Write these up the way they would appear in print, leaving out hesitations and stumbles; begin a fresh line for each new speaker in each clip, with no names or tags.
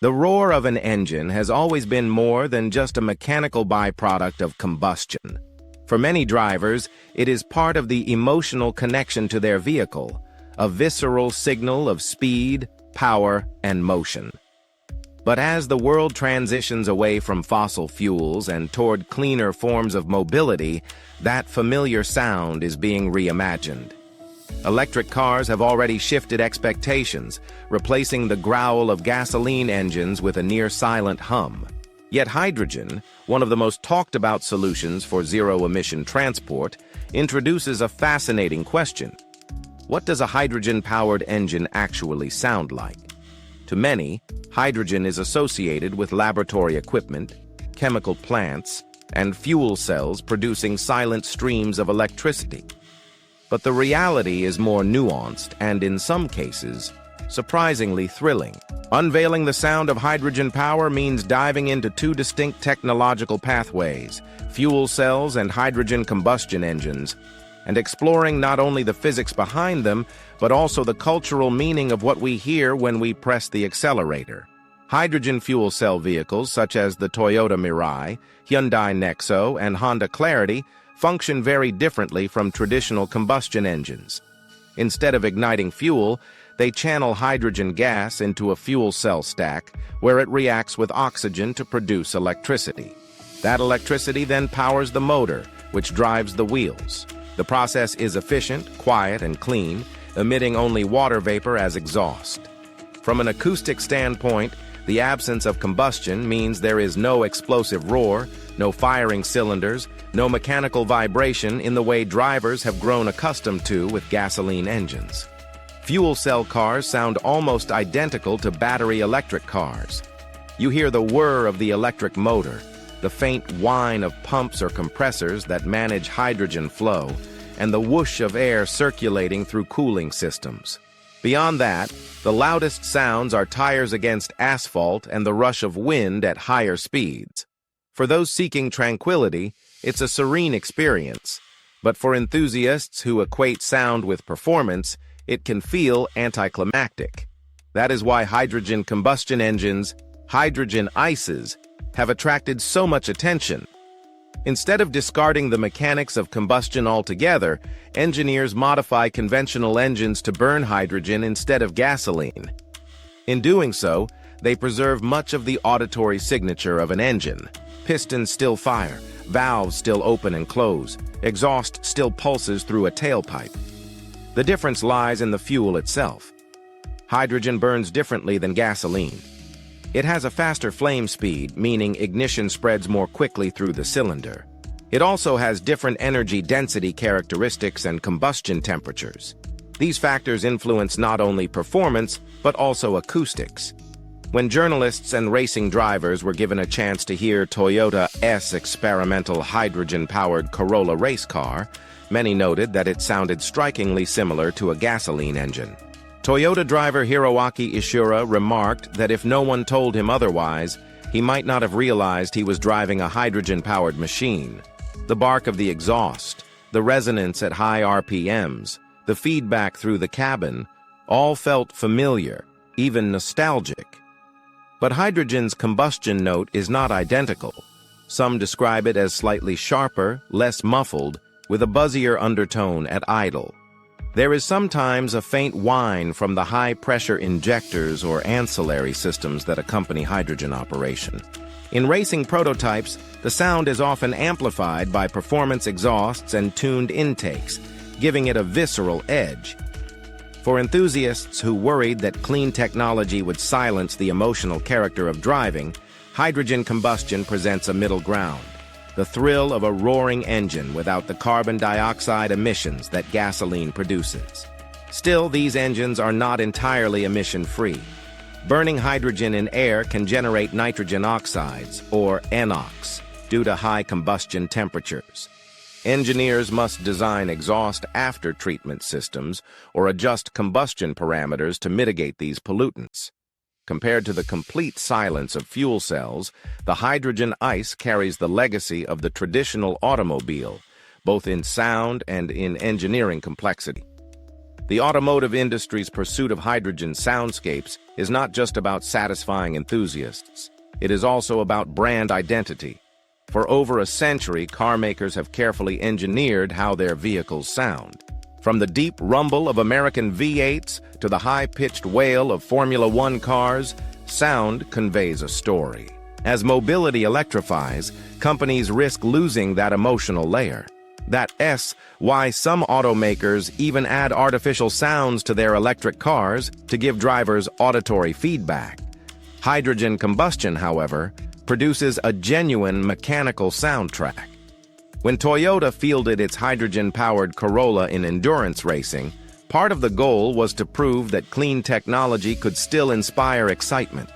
The roar of an engine has always been more than just a mechanical byproduct of combustion. For many drivers, it is part of the emotional connection to their vehicle, a visceral signal of speed, power, and motion. But as the world transitions away from fossil fuels and toward cleaner forms of mobility, that familiar sound is being reimagined. Electric cars have already shifted expectations, replacing the growl of gasoline engines with a near-silent hum. Yet hydrogen, one of the most talked-about solutions for zero-emission transport, introduces a fascinating question. What does a hydrogen-powered engine actually sound like? To many, hydrogen is associated with laboratory equipment, chemical plants, and fuel cells producing silent streams of electricity. But the reality is more nuanced and, in some cases, surprisingly thrilling. Unveiling the sound of hydrogen power means diving into two distinct technological pathways, fuel cells and hydrogen combustion engines, and exploring not only the physics behind them, but also the cultural meaning of what we hear when we press the accelerator. Hydrogen fuel cell vehicles such as the Toyota Mirai, Hyundai Nexo, and Honda Clarity function very differently from traditional combustion engines. Instead of igniting fuel, they channel hydrogen gas into a fuel cell stack, where it reacts with oxygen to produce electricity. That electricity then powers the motor, which drives the wheels. The process is efficient, quiet, and clean, emitting only water vapor as exhaust. From an acoustic standpoint, the absence of combustion means there is no explosive roar, no firing cylinders, no mechanical vibration in the way drivers have grown accustomed to with gasoline engines. Fuel cell cars sound almost identical to battery electric cars. You hear the whir of the electric motor, the faint whine of pumps or compressors that manage hydrogen flow, and the whoosh of air circulating through cooling systems. Beyond that, the loudest sounds are tires against asphalt and the rush of wind at higher speeds. For those seeking tranquility, it's a serene experience. But for enthusiasts who equate sound with performance, it can feel anticlimactic. That is why hydrogen combustion engines, hydrogen ICEs, have attracted so much attention. Instead of discarding the mechanics of combustion altogether, engineers modify conventional engines to burn hydrogen instead of gasoline. In doing so, they preserve much of the auditory signature of an engine. Pistons still fire, valves still open and close, exhaust still pulses through a tailpipe. The difference lies in the fuel itself. Hydrogen burns differently than gasoline. It has a faster flame speed, meaning ignition spreads more quickly through the cylinder. It also has different energy density characteristics and combustion temperatures. These factors influence not only performance, but also acoustics. When journalists and racing drivers were given a chance to hear Toyota's experimental hydrogen-powered Corolla race car, many noted that it sounded strikingly similar to a gasoline engine. Toyota driver Hiroaki Ishura remarked that if no one told him otherwise, he might not have realized he was driving a hydrogen-powered machine. The bark of the exhaust, the resonance at high RPMs, the feedback through the cabin, all felt familiar, even nostalgic. But hydrogen's combustion note is not identical. Some describe it as slightly sharper, less muffled, with a buzzier undertone at idle. There is sometimes a faint whine from the high-pressure injectors or ancillary systems that accompany hydrogen operation. In racing prototypes, the sound is often amplified by performance exhausts and tuned intakes, giving it a visceral edge. For enthusiasts who worried that clean technology would silence the emotional character of driving, hydrogen combustion presents a middle ground. The thrill of a roaring engine without the carbon dioxide emissions that gasoline produces. Still, these engines are not entirely emission-free. Burning hydrogen in air can generate nitrogen oxides, or NOx, due to high combustion temperatures. Engineers must design exhaust after-treatment systems or adjust combustion parameters to mitigate these pollutants. Compared to the complete silence of fuel cells, the hydrogen ICE carries the legacy of the traditional automobile, both in sound and in engineering complexity. The automotive industry's pursuit of hydrogen soundscapes is not just about satisfying enthusiasts. It is also about brand identity. For over a century, car makers have carefully engineered how their vehicles sound. From the deep rumble of American V8s to the high-pitched wail of Formula One cars, sound conveys a story. As mobility electrifies, companies risk losing that emotional layer. That's why some automakers even add artificial sounds to their electric cars to give drivers auditory feedback. Hydrogen combustion, however, produces a genuine mechanical soundtrack. When Toyota fielded its hydrogen-powered Corolla in endurance racing, part of the goal was to prove that clean technology could still inspire excitement.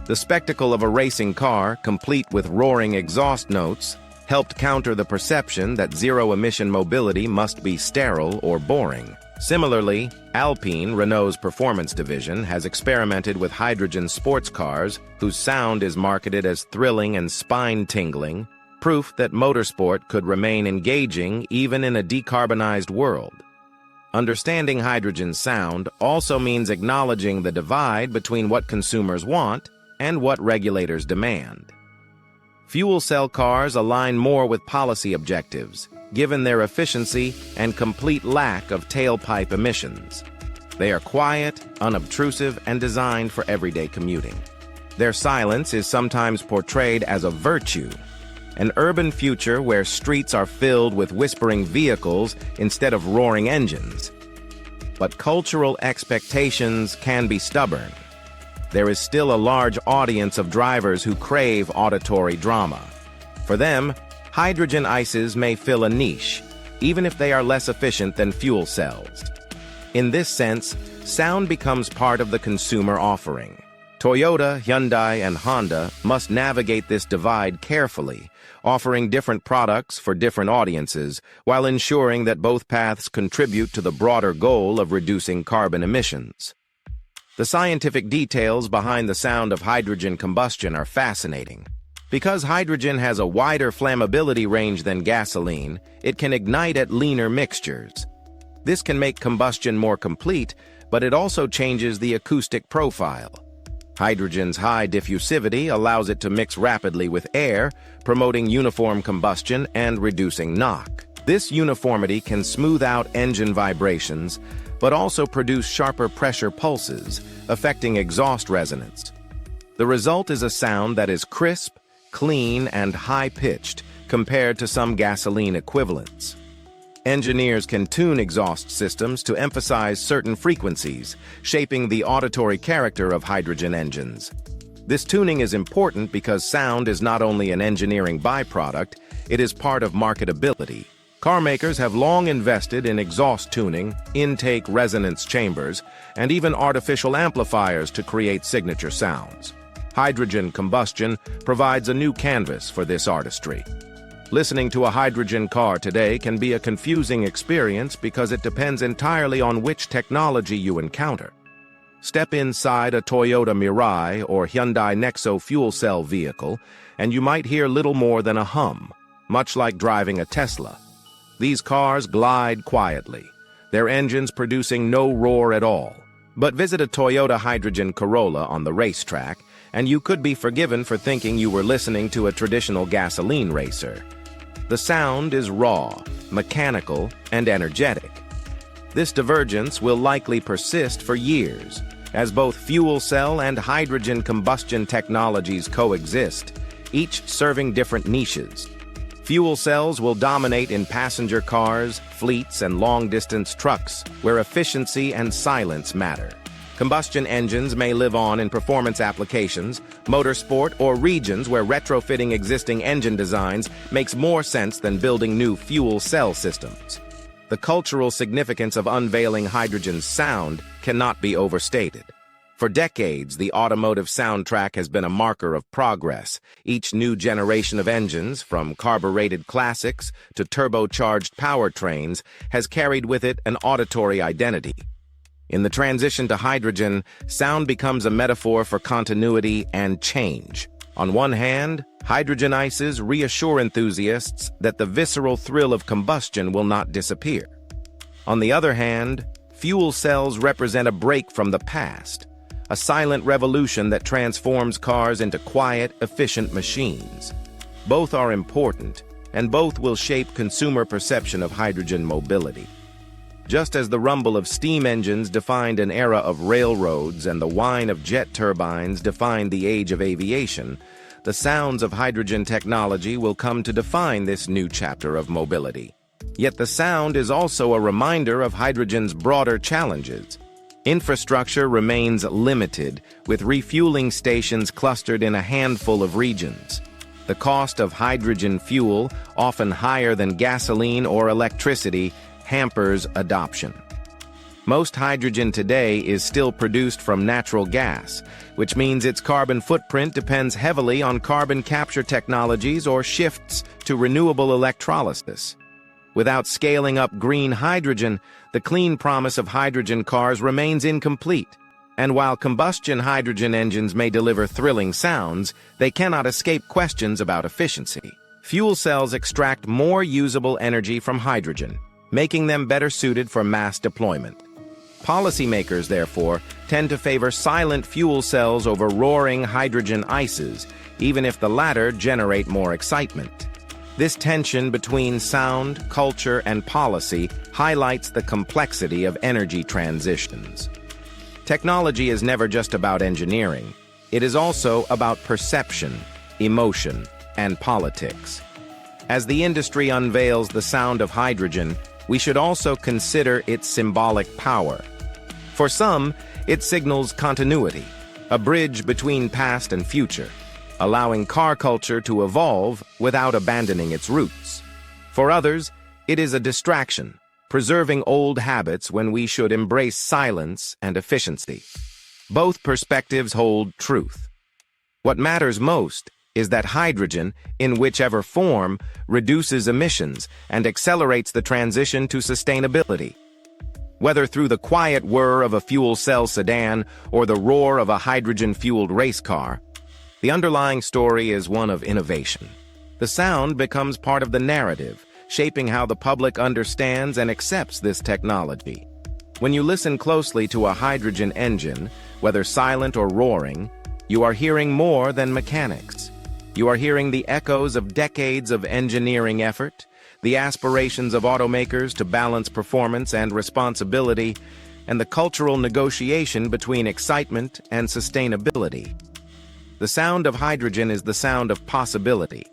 The spectacle of a racing car, complete with roaring exhaust notes, helped counter the perception that zero-emission mobility must be sterile or boring. Similarly, Alpine, Renault's performance division, has experimented with hydrogen sports cars whose sound is marketed as thrilling and spine-tingling, proof that motorsport could remain engaging even in a decarbonized world. Understanding hydrogen sound also means acknowledging the divide between what consumers want and what regulators demand. Fuel cell cars align more with policy objectives, given their efficiency and complete lack of tailpipe emissions. They are quiet, unobtrusive, and designed for everyday commuting. Their silence is sometimes portrayed as a virtue, an urban future where streets are filled with whispering vehicles instead of roaring engines. But cultural expectations can be stubborn. There is still a large audience of drivers who crave auditory drama. For them, hydrogen ICEs may fill a niche, even if they are less efficient than fuel cells. In this sense, sound becomes part of the consumer offering. Toyota, Hyundai, and Honda must navigate this divide carefully, offering different products for different audiences, while ensuring that both paths contribute to the broader goal of reducing carbon emissions. The scientific details behind the sound of hydrogen combustion are fascinating. Because hydrogen has a wider flammability range than gasoline, it can ignite at leaner mixtures. This can make combustion more complete, but it also changes the acoustic profile. Hydrogen's high diffusivity allows it to mix rapidly with air, promoting uniform combustion and reducing knock. This uniformity can smooth out engine vibrations, but also produce sharper pressure pulses, affecting exhaust resonance. The result is a sound that is crisp, clean, and high-pitched compared to some gasoline equivalents. Engineers can tune exhaust systems to emphasize certain frequencies, shaping the auditory character of hydrogen engines. This tuning is important because sound is not only an engineering byproduct, it is part of marketability. Car makers have long invested in exhaust tuning, intake resonance chambers, and even artificial amplifiers to create signature sounds. Hydrogen combustion provides a new canvas for this artistry. Listening to a hydrogen car today can be a confusing experience because it depends entirely on which technology you encounter. Step inside a Toyota Mirai or Hyundai Nexo fuel cell vehicle, and you might hear little more than a hum, much like driving a Tesla. These cars glide quietly, their engines producing no roar at all. But visit a Toyota hydrogen Corolla on the racetrack, and you could be forgiven for thinking you were listening to a traditional gasoline racer. The sound is raw, mechanical, and energetic. This divergence will likely persist for years, as both fuel cell and hydrogen combustion technologies coexist, each serving different niches. Fuel cells will dominate in passenger cars, fleets, and long-distance trucks, where efficiency and silence matter. Combustion engines may live on in performance applications, motorsport, or regions where retrofitting existing engine designs makes more sense than building new fuel cell systems. The cultural significance of unveiling hydrogen's sound cannot be overstated. For decades, the automotive soundtrack has been a marker of progress. Each new generation of engines, from carbureted classics to turbocharged powertrains, has carried with it an auditory identity. In the transition to hydrogen, sound becomes a metaphor for continuity and change. On one hand, hydrogen ICEs reassure enthusiasts that the visceral thrill of combustion will not disappear. On the other hand, fuel cells represent a break from the past, a silent revolution that transforms cars into quiet, efficient machines. Both are important, and both will shape consumer perception of hydrogen mobility. Just as the rumble of steam engines defined an era of railroads and the whine of jet turbines defined the age of aviation, the sounds of hydrogen technology will come to define this new chapter of mobility. Yet the sound is also a reminder of hydrogen's broader challenges. Infrastructure remains limited, with refueling stations clustered in a handful of regions. The cost of hydrogen fuel, often higher than gasoline or electricity, hampers adoption. Most hydrogen today is still produced from natural gas, which means its carbon footprint depends heavily on carbon capture technologies or shifts to renewable electrolysis. Without scaling up green hydrogen, the clean promise of hydrogen cars remains incomplete. And while combustion hydrogen engines may deliver thrilling sounds, they cannot escape questions about efficiency. Fuel cells extract more usable energy from hydrogen, making them better suited for mass deployment. Policymakers, therefore, tend to favor silent fuel cells over roaring hydrogen ices, even if the latter generate more excitement. This tension between sound, culture, and policy highlights the complexity of energy transitions. Technology is never just about engineering. It is also about perception, emotion, and politics. As the industry unveils the sound of hydrogen, we should also consider its symbolic power. For some, it signals continuity, a bridge between past and future, allowing car culture to evolve without abandoning its roots. For others, it is a distraction, preserving old habits when we should embrace silence and efficiency. Both perspectives hold truth. What matters most is that hydrogen, in whichever form, reduces emissions and accelerates the transition to sustainability. Whether through the quiet whir of a fuel cell sedan or the roar of a hydrogen-fueled race car, the underlying story is one of innovation. The sound becomes part of the narrative, shaping how the public understands and accepts this technology. When you listen closely to a hydrogen engine, whether silent or roaring, you are hearing more than mechanics. You are hearing the echoes of decades of engineering effort, the aspirations of automakers to balance performance and responsibility, and the cultural negotiation between excitement and sustainability. The sound of hydrogen is the sound of possibility.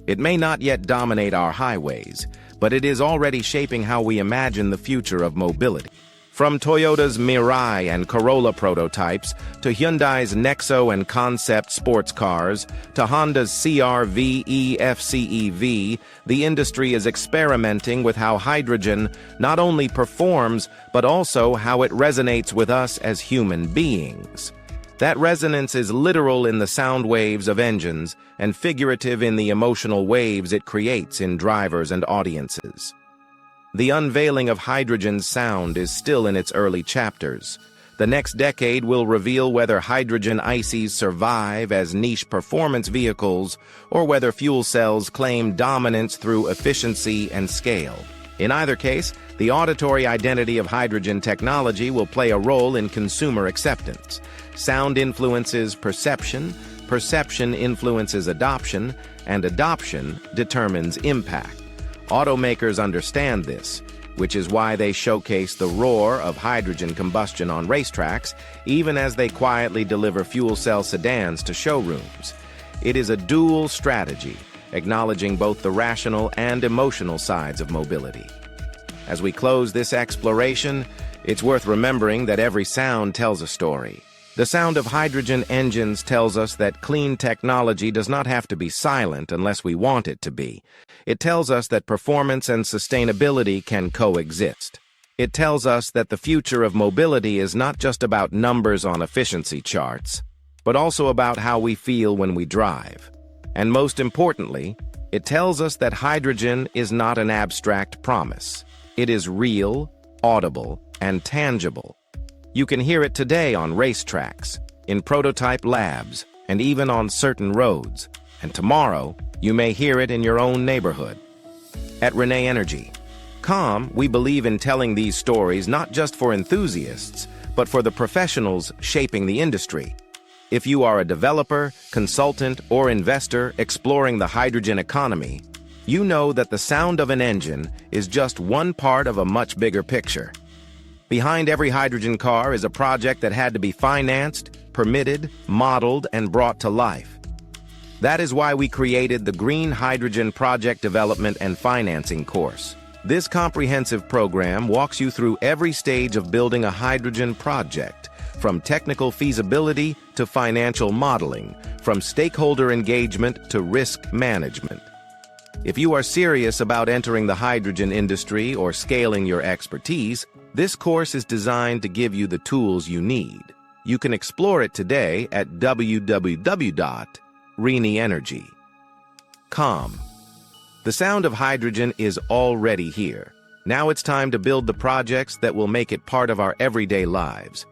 It may not yet dominate our highways, but it is already shaping how we imagine the future of mobility. From Toyota's Mirai and Corolla prototypes, to Hyundai's Nexo and concept sports cars, to Honda's CR-V FCEV, the industry is experimenting with how hydrogen not only performs, but also how it resonates with us as human beings. That resonance is literal in the sound waves of engines and figurative in the emotional waves it creates in drivers and audiences. The unveiling of hydrogen's sound is still in its early chapters. The next decade will reveal whether hydrogen ICEs survive as niche performance vehicles or whether fuel cells claim dominance through efficiency and scale. In either case, the auditory identity of hydrogen technology will play a role in consumer acceptance. Sound influences perception, perception influences adoption, and adoption determines impact. Automakers understand this, which is why they showcase the roar of hydrogen combustion on racetracks, even as they quietly deliver fuel cell sedans to showrooms. It is a dual strategy, acknowledging both the rational and emotional sides of mobility. As we close this exploration, it's worth remembering that every sound tells a story. The sound of hydrogen engines tells us that clean technology does not have to be silent unless we want it to be. It tells us that performance and sustainability can coexist. It tells us that the future of mobility is not just about numbers on efficiency charts, but also about how we feel when we drive. And most importantly, it tells us that hydrogen is not an abstract promise. It is real, audible, and tangible. You can hear it today on racetracks, in prototype labs, and even on certain roads. And tomorrow, you may hear it in your own neighborhood. At Renee Energy, We believe in telling these stories not just for enthusiasts, but for the professionals shaping the industry. If you are a developer, consultant, or investor exploring the hydrogen economy, you know that the sound of an engine is just one part of a much bigger picture. Behind every hydrogen car is a project that had to be financed, permitted, modeled, and brought to life. That is why we created the Green Hydrogen Project Development and Financing course. This comprehensive program walks you through every stage of building a hydrogen project, from technical feasibility to financial modeling, from stakeholder engagement to risk management. If you are serious about entering the hydrogen industry or scaling your expertise, this course is designed to give you the tools you need. You can explore it today at www.renienergy.com. The sound of hydrogen is already here. Now it's time to build the projects that will make it part of our everyday lives.